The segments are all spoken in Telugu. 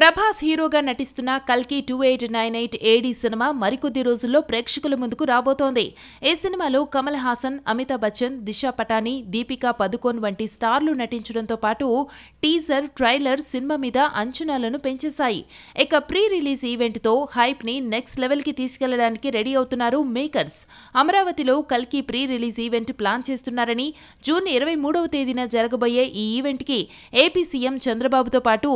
ప్రభాస్ హీరోగా నటిస్తున్న కల్కి 2898 ఏడీ సినిమా మరికొద్ది రోజుల్లో ప్రేక్షకుల ముందుకు రాబోతోంది. ఈ సినిమాలో కమల్ హాసన్, అమితాబ్ బచ్చన్, దిశా పటానీ, దీపికా పదుకోన్ వంటి స్టార్లు నటించడంతో పాటు టీజర్, ట్రైలర్ సినిమా మీద అంచనాలను పెంచేశాయి. ఇక ప్రీ రిలీజ్ ఈవెంట్తో హైప్ ని నెక్స్ట్ లెవెల్ కి తీసుకెళ్లడానికి రెడీ అవుతున్నారు మేకర్స్. అమరావతిలో కల్కి ప్రీ రిలీజ్ ఈవెంట్ ప్లాన్ చేస్తున్నారని, జూన్ 23వ తేదీన జరగబోయే ఈ ఈవెంట్ కి ఏపీ సీఎం చంద్రబాబుతో పాటు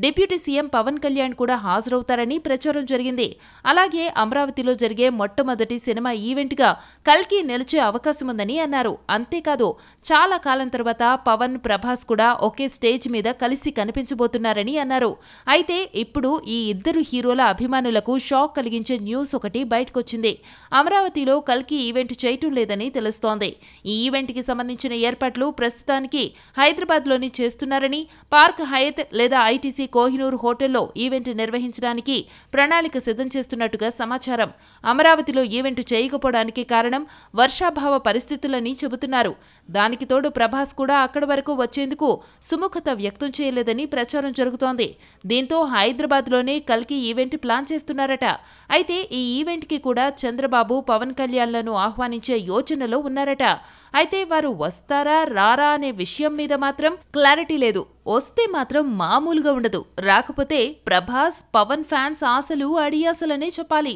డిప్యూటీ సీఎం పవన్ కళ్యాణ్ కూడా హాజరవుతారని ప్రచారం జరిగింది. అలాగే అమరావతిలో జరిగే మొట్టమొదటి సినిమా ఈవెంట్ గా కల్కి నిలిచే అవకాశముందని అన్నారు. అంతేకాదు చాలా కాలం తర్వాత పవన్, ప్రభాస్ కూడా ఒకే స్టేజ్ మీద కలిసి కనిపించబోతున్నారని అన్నారు. అయితే ఇప్పుడు ఈ ఇద్దరు హీరోల అభిమానులకు షాక్ కలిగించే న్యూస్ ఒకటి బయటకొచ్చింది. అమరావతిలో కల్కి ఈవెంట్ చేయటం లేదని తెలుస్తోంది. ఈ ఈవెంట్ కి సంబంధించిన ఏర్పాట్లు ప్రస్తుతానికి హైదరాబాద్ లోని చేస్తున్నారని, పార్క్ హయత్ లేదా ఐటీసీ కోహినూర్ హోటల్లో ఈవెంట్ నిర్వహించడానికి ప్రణాళిక సిద్ధం చేస్తున్నట్టుగా సమాచారం. అమరావతిలో ఈవెంట్ చేయకపోవడానికి కారణం వర్షాభావ పరిస్థితులని చెబుతున్నారు. దానికి తోడు ప్రభాస్ కూడా అక్కడి వరకు వచ్చేందుకు సుముఖత వ్యక్తం చేయలేదని ప్రచారం జరుగుతోంది. దీంతో హైదరాబాద్లోనే కల్కి ఈవెంట్ ప్లాన్ చేస్తున్నారట. అయితే ఈ ఈవెంట్ కి కూడా చంద్రబాబు, పవన్ కళ్యాణ్లను ఆహ్వానించే యోచనలో ఉన్నారట. అయితే వారు వస్తారా రారా అనే విషయం మీద మాత్రం క్లారిటీ లేదు. వస్తే మాత్రం మామూలుగా ఉండదు. రాకపోతే ప్రభాస్, పవన్ ఫ్యాన్స్ ఆశలు అడియాసలనే చెప్పాలి.